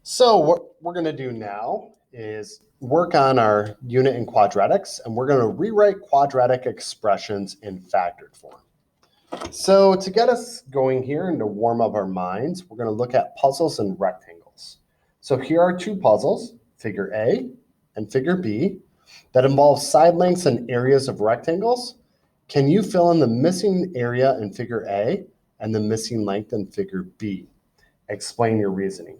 So what we're going to do now is work on our unit in quadratics, and we're going to rewrite quadratic expressions in factored form. So to get us going here and to warm up our minds, we're going to look at puzzles and rectangles. So here are two puzzles, figure A and figure B, that involve side lengths and areas of rectangles. Can you fill in the missing area in figure A and the missing length in figure B? Explain your reasoning.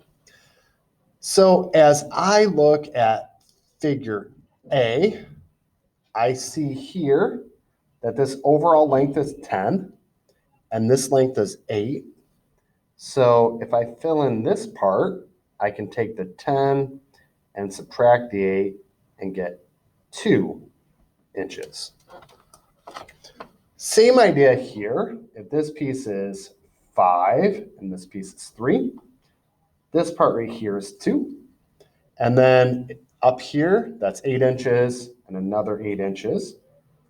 So as I look at figure A, I see here that this overall length is 10 and this length is 8. So if I fill in this part, I can take the 10 and subtract the 8 and get 2 inches. Same idea here. If this piece is 5 and this piece is 3, this part right here is 2. And then up here, that's 8 inches and another 8 inches.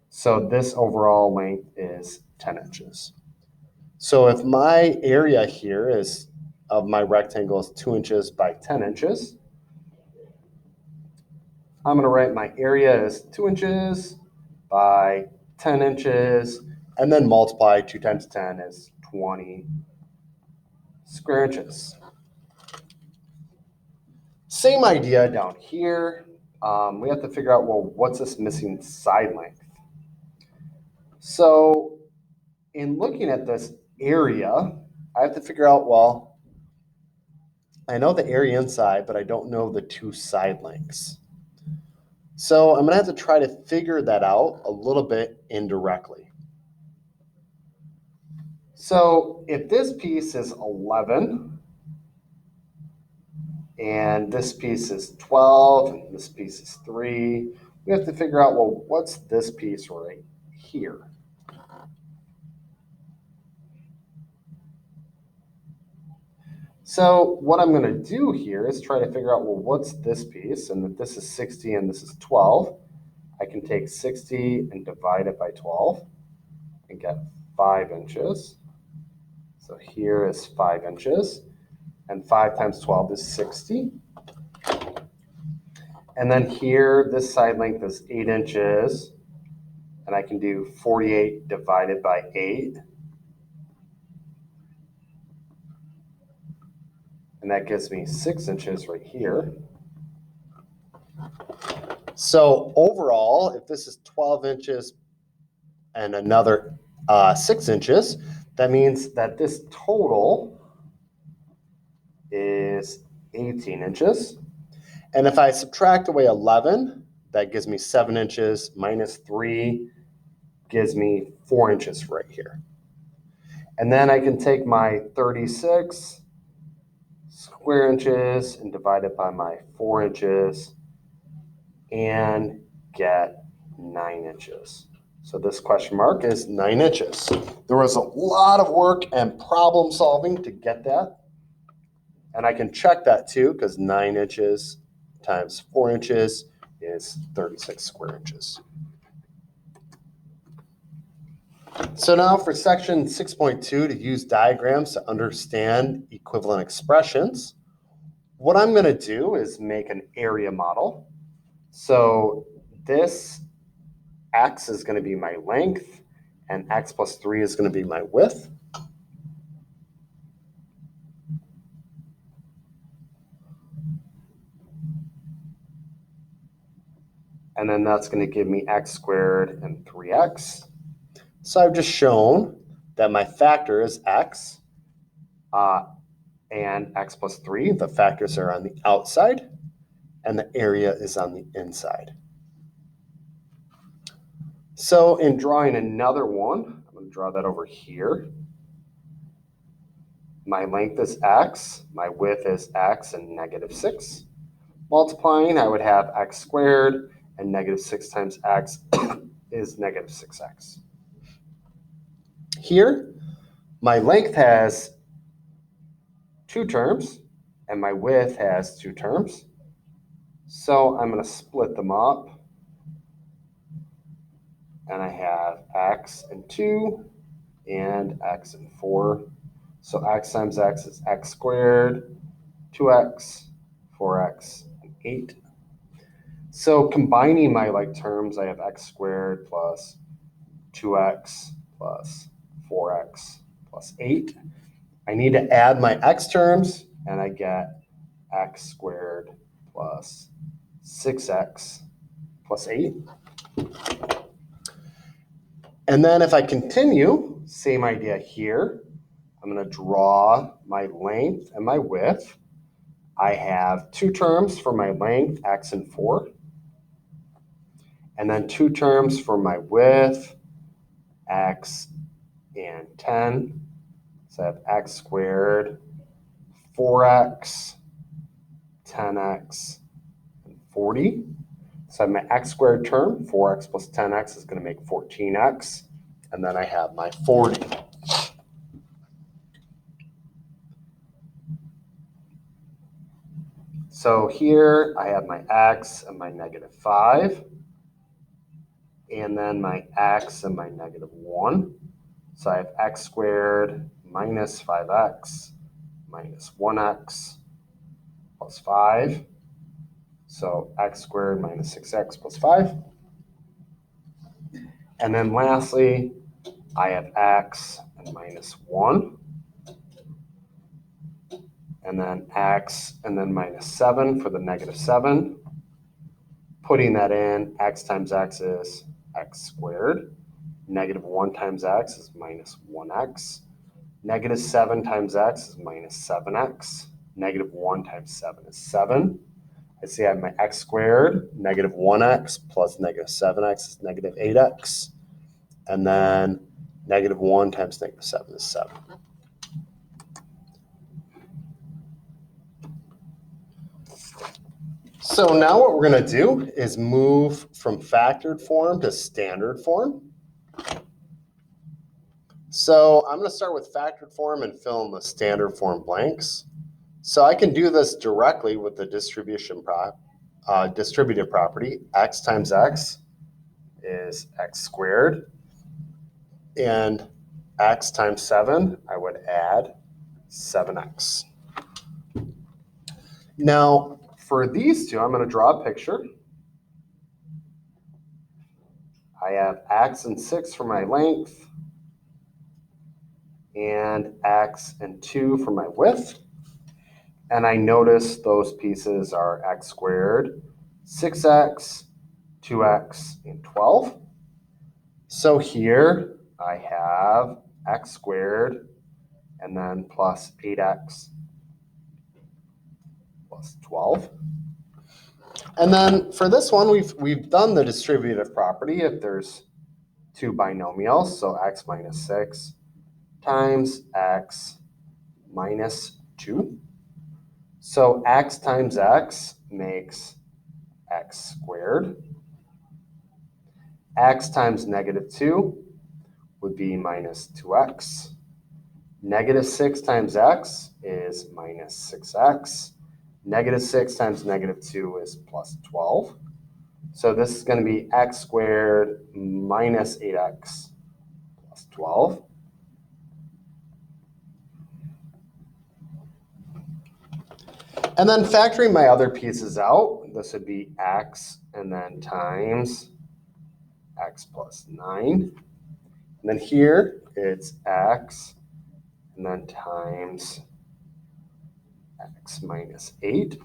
So this overall length is 10 inches. So if my area here is of my rectangle is 2 inches by 10 inches, I'm going to write my area is 2 inches by 10 inches, and then multiply 2 times 10 is 20 square inches. Same idea down here. We have to figure out, well, what's this missing side length? So in looking at this area, I have to figure out, well, I know the area inside, but I don't know the two side lengths. So I'm going to have to try to figure that out a little bit indirectly. So if this piece is 11, and this piece is 12, and this piece is 3, we have to figure out, well, what's this piece right here? So what I'm going to do here is try to figure out, well, what's this piece? And if this is 60 and this is 12, I can take 60 and divide it by 12 and get 5 inches. So here is 5 inches. And 5 times 12 is 60. And then here, this side length is 8 inches. And I can do 48 divided by 8. And that gives me 6 inches right here. So overall, if this is 12 inches and another 6 inches, that means that this total is 18 inches. And if I subtract away 11, that gives me 7 inches minus 3 gives me 4 inches right here. And then I can take my 36 square inches and divide it by my 4 inches and get 9 inches. So this question mark is 9 inches. There was a lot of work and problem solving to get that. And I can check that too, because 9 inches times 4 inches is 36 square inches. So now for section 6.2, to use diagrams to understand equivalent expressions, what I'm going to do is make an area model. So this x is going to be my length, and x plus 3 is going to be my width. And then that's going to give me x squared and 3x. So I've just shown that my factor is x and x plus 3. The factors are on the outside, and the area is on the inside. So in drawing another one, I'm going to draw that over here. My length is x, my width is x and negative 6. Multiplying, I would have x squared, and negative 6 times x is negative 6x. Here, my length has 2 terms, and my width has 2 terms. So I'm going to split them up. And I have x and 2 and x and 4. So x times x is x squared, 2x 4x, and 8. So combining my like terms, I have x squared plus 2x plus 4x plus 8. I need to add my x terms, and I get x squared plus 6x plus 8. And then if I continue, same idea here. I'm going to draw my length and my width. I have two terms for my length, x and 4. And then two terms for my width, x and 10. So I have x squared, 4x, 10x, and 40. So I have my x squared term, 4x plus 10x is going to make 14x. And then I have my 40. So here I have my x and my -5. And then my x and my -1. So I have x squared minus 5x minus 1x plus 5. So x squared minus 6x plus 5. And then lastly, I have x and -1. And then x and then -7 for the -7. Putting that in, x times x is x squared. -1 times x is -1x. -7 times x is -7x. -1 times 7 is 7. I see I have my x squared, -1x plus -7x is -8x. And then -1 times -7 is 7. So now what we're going to do is move from factored form to standard form. So I'm going to start with factored form and fill in the standard form blanks. So I can do this directly with the distributive property. X times x is x squared. And x times 7, I would add 7x. Now, for these two, I'm going to draw a picture. I have x and 6 for my length, and x and 2 for my width. And I notice those pieces are x squared, 6x, 2x, and 12. So here I have x squared and then plus 8x plus 12. And then for this one, we've done the distributive property if there's two binomials, so x minus 6 times x minus 2. So x times x makes x squared. X times -2 would be minus 2x. -6 times x is minus 6x. -6 times -2 is plus 12. So this is going to be x squared minus 8x plus 12. And then factoring my other pieces out, this would be x and then times x plus 9. And then here it's x and then times x minus 8.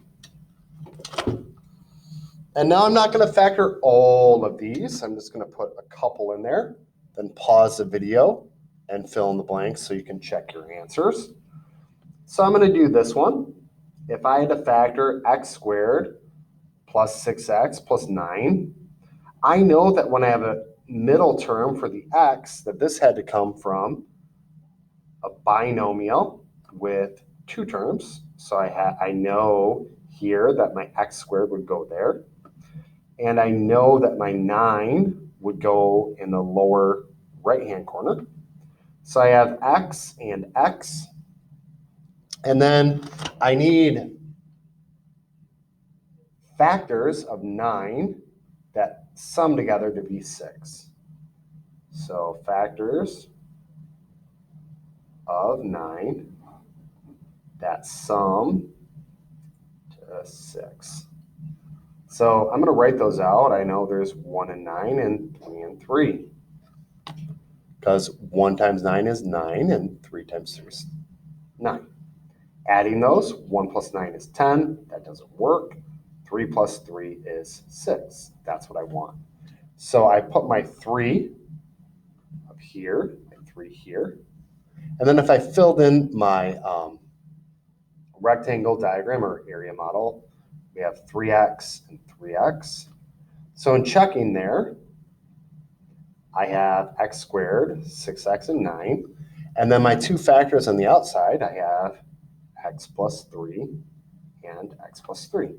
And now I'm not going to factor all of these. I'm just going to put a couple in there, then pause the video and fill in the blanks so you can check your answers. So I'm going to do this one. If I had to factor x squared plus 6x plus 9, I know that when I have a middle term for the x, that this had to come from a binomial with two terms. So I know here that my x squared would go there. And I know that my 9 would go in the lower right-hand corner. So I have x and x. And then I need factors of 9 that sum together to be 6. So factors of 9 that sum to to 6. So I'm going to write those out. I know there's 1 and 9 and 3 and 3. Because 1 times 9 is 9 and 3 times 3 is 9. Adding those, 1 plus 9 is 10. That doesn't work. 3 plus 3 is 6. That's what I want. So I put my 3 up here and 3 here. And then if I filled in my rectangle diagram or area model, we have 3x and 3x. So in checking there, I have x squared, 6x, and 9. And then my two factors on the outside, I have x plus 3 and x plus 3.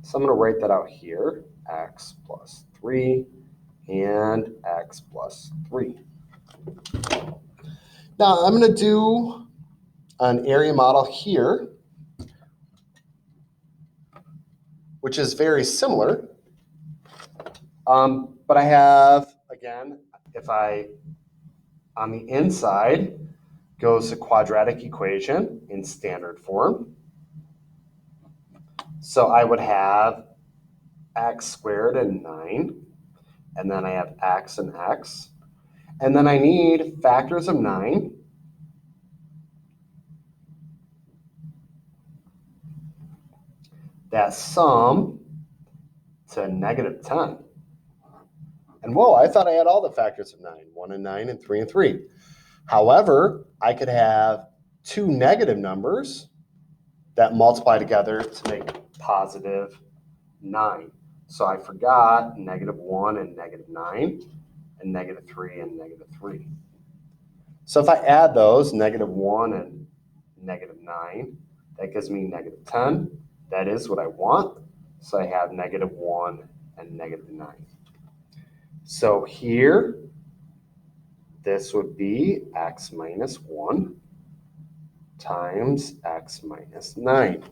So I'm going to write that out here, x plus 3 and x plus 3. Now I'm going to do an area model here, which is very similar. But I have, again, if I, on the inside, goes a quadratic equation in standard form. So I would have x squared and 9, and then I have x and x. And then I need factors of 9. That sum to negative 10. And whoa, I thought I had all the factors of 9, 1 and 9 and 3 and 3. However, I could have two negative numbers that multiply together to make positive 9. So I forgot negative 1 and negative 9 and negative 3 and negative 3. So if I add those, negative 1 and negative 9, that gives me negative 10. That is what I want. So I have negative 1 and negative 9. So here, this would be x minus 1 times x minus 9.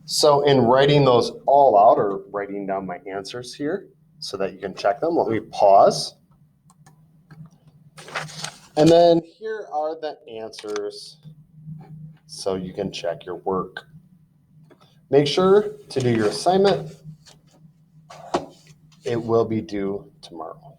So in writing those all out, or writing down my answers here so that you can check them, let me pause. And then here are the answers so you can check your work. Make sure to do your assignment. It will be due tomorrow.